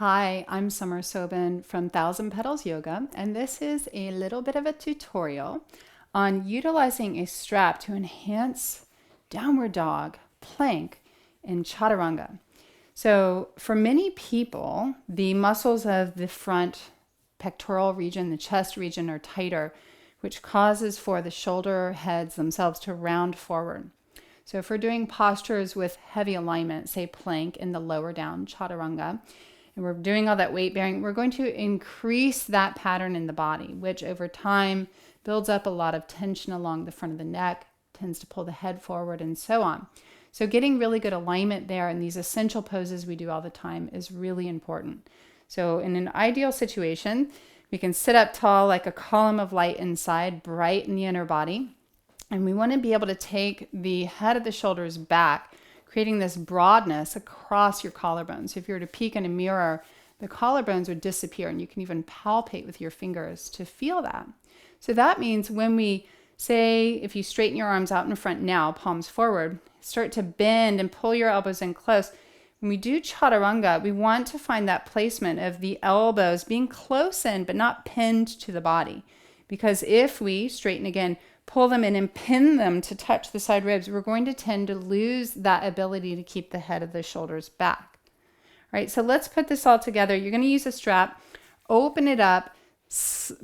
Hi, I'm Sommer Sobin from Petals Yoga, and this is a little bit of a tutorial on utilizing a strap to enhance downward dog, plank, and chaturanga. So for many people, the muscles of the front pectoral region, the chest region are tighter, which causes for the shoulder heads themselves to round forward. So if we're doing postures with heavy alignment, say plank in the lower down chaturanga, and we're doing all that weight bearing, we're going to increase that pattern in the body, which over time builds up a lot of tension along the front of the neck, tends to pull the head forward, and so on. So getting really good alignment there in these essential poses we do all the time is really important. So in an ideal situation, we can sit up tall like a column of light inside, bright in the inner body. And we want to be able to take the head of the shoulders back, creating this broadness across your collarbones. So if you were to peek in a mirror, the collarbones would disappear, and you can even palpate with your fingers to feel that. So that means when we say, if you straighten your arms out in front now, palms forward, start to bend and pull your elbows in close. When we do chaturanga, we want to find that placement of the elbows being close in, but not pinned to the body. Because if we straighten again, pull them in and pin them to touch the side ribs, we're going to tend to lose that ability to keep the head of the shoulders back. All right, so let's put this all together. You're going to use a strap, open it up,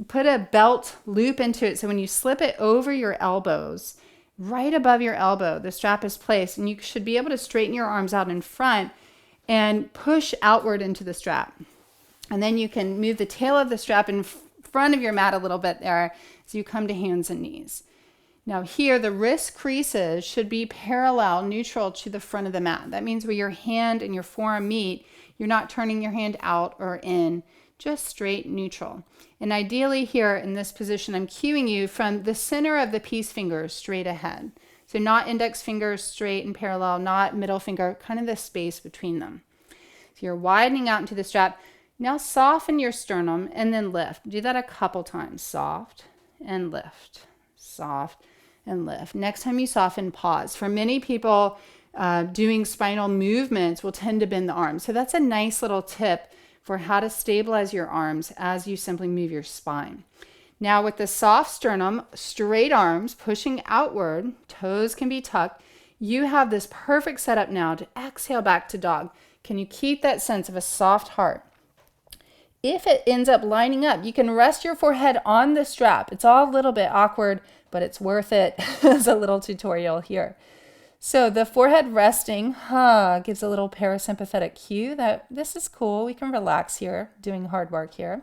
put a belt loop into it. So when you slip it over your elbows, right above your elbow, the strap is placed, and you should be able to straighten your arms out in front and push outward into the strap. And then you can move the tail of the strap in front of your mat a little bit there as you come to hands and knees. Now here, the wrist creases should be parallel, neutral to the front of the mat. That means where your hand and your forearm meet, you're not turning your hand out or in, just straight neutral. And ideally here in this position, I'm cueing you from the center of the peace fingers straight ahead. So not index fingers straight and parallel, not middle finger, kind of the space between them. So you're widening out into the strap. Now soften your sternum and then lift. Do that a couple times. Soft and lift. Soft and lift. Next time you soften, pause. For many people, doing spinal movements will tend to bend the arms. So that's a nice little tip for how to stabilize your arms as you simply move your spine. Now with the soft sternum, straight arms pushing outward, toes can be tucked. You have this perfect setup now to exhale back to dog. Can you keep that sense of a soft heart? If it ends up lining up, you can rest your forehead on the strap. It's all a little bit awkward, but it's worth it as a little tutorial here. So the forehead resting gives a little parasympathetic cue that this is cool. We can relax here, doing hard work here.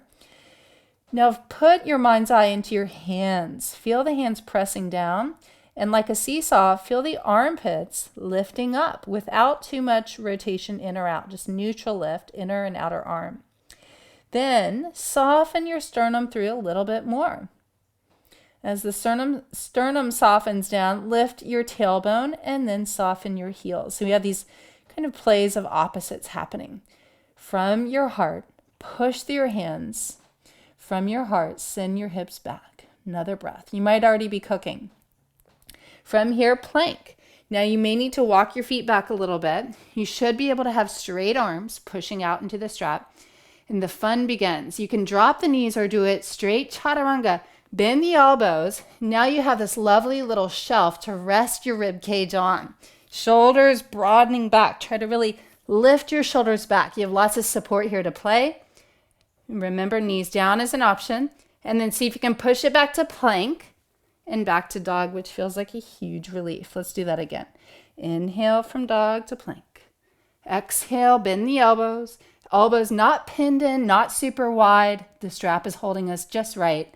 Now put your mind's eye into your hands. Feel the hands pressing down. And like a seesaw, feel the armpits lifting up without too much rotation in or out. Just neutral lift, inner and outer arm. Then soften your sternum through a little bit more. As the sternum softens down, lift your tailbone and then soften your heels. So we have these kind of plays of opposites happening. From your heart, push through your hands. From your heart, send your hips back. Another breath. You might already be cooking. From here, plank. Now you may need to walk your feet back a little bit. You should be able to have straight arms pushing out into the strap. And the fun begins. You can drop the knees or do it straight chaturanga. Bend the elbows. Now you have this lovely little shelf to rest your rib cage on. Shoulders broadening back. Try to really lift your shoulders back. You have lots of support here to play. Remember, knees down is an option. And then see if you can push it back to plank and back to dog, which feels like a huge relief. Let's do that again. Inhale from dog to plank. Exhale, bend the elbows. Elbows not pinned in, not super wide. The strap is holding us just right.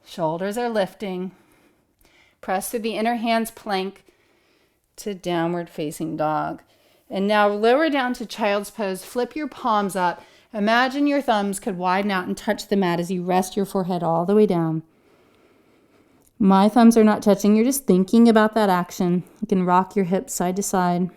Shoulders are lifting. Press through the inner hands, plank to downward facing dog. And now lower down to child's pose. Flip your palms up. Imagine your thumbs could widen out and touch the mat as you rest your forehead all the way down. My thumbs are not touching. You're just thinking about that action. You can rock your hips side to side.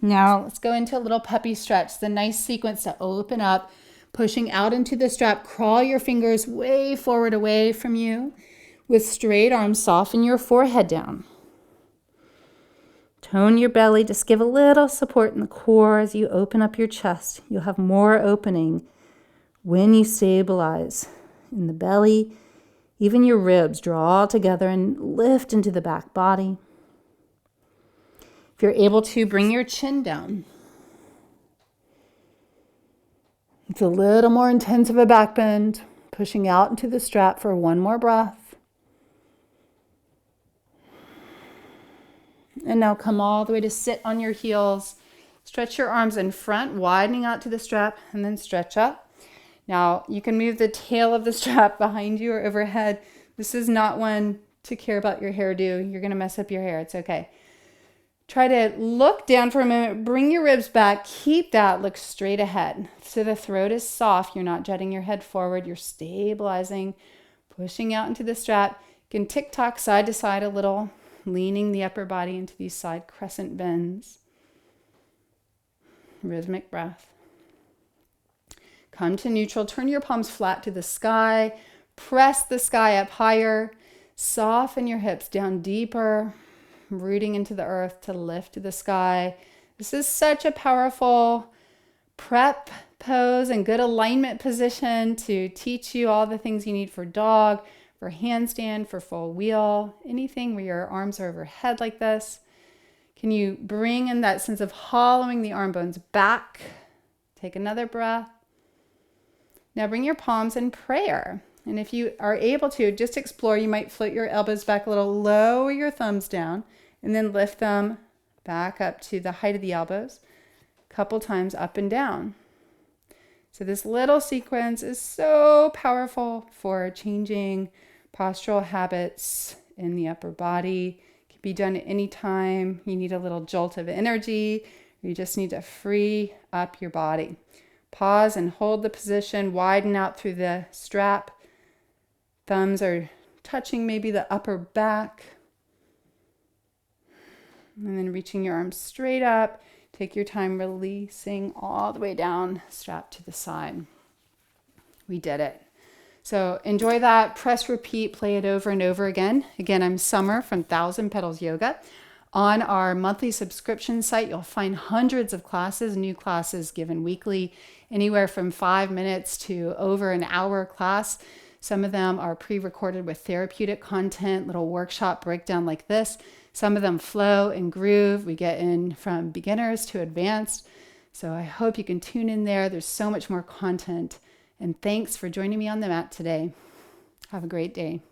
Now let's go into a little puppy stretch. The nice sequence to open up, pushing out into the strap. Crawl your fingers way forward away from you. With straight arms, soften your forehead down. Tone your belly. Just give a little support in the core as you open up your chest. You'll have more opening when you stabilize in the belly. Even your ribs draw together and lift into the back body. If you're able to, bring your chin down. It's a little more intense of a back bend, pushing out into the strap for one more breath. And now come all the way to sit on your heels. Stretch your arms in front, widening out to the strap, and then stretch up. Now, you can move the tail of the strap behind you or overhead. This is not one to care about your hairdo. You're going to mess up your hair. It's okay. Try to look down for a moment. Bring your ribs back. Keep that. Look straight ahead. So the throat is soft. You're not jutting your head forward. You're stabilizing, pushing out into the strap. You can tick-tock side to side a little, leaning the upper body into these side crescent bends. Rhythmic breath. Come to neutral. Turn your palms flat to the sky. Press the sky up higher. Soften your hips down deeper, rooting into the earth to lift to the sky. This is such a powerful prep pose and good alignment position to teach you all the things you need for dog, for handstand, for full wheel, anything where your arms are overhead like this. Can you bring in that sense of hollowing the arm bones back? Take another breath. Now bring your palms in prayer. And if you are able to, just explore. You might float your elbows back a little, lower your thumbs down, and then lift them back up to the height of the elbows. A couple times up and down. So this little sequence is so powerful for changing postural habits in the upper body. It can be done at any time. You need a little jolt of energy. You just need to free up your body. Pause and hold the position. Widen out through the strap. Thumbs are touching maybe the upper back. And then reaching your arms straight up. Take your time releasing all the way down, strap to the side. We did it. So enjoy that. Press, repeat, play it over and over again. Again, I'm Sommer from Petals Yoga. On our monthly subscription site, you'll find hundreds of classes, new classes given weekly, anywhere from 5 minutes to over an hour class. Some of them are pre-recorded with therapeutic content, little workshop breakdown like this. Some of them flow and groove. We get in from beginners to advanced. So I hope you can tune in there. There's so much more content. And thanks for joining me on the mat today. Have a great day.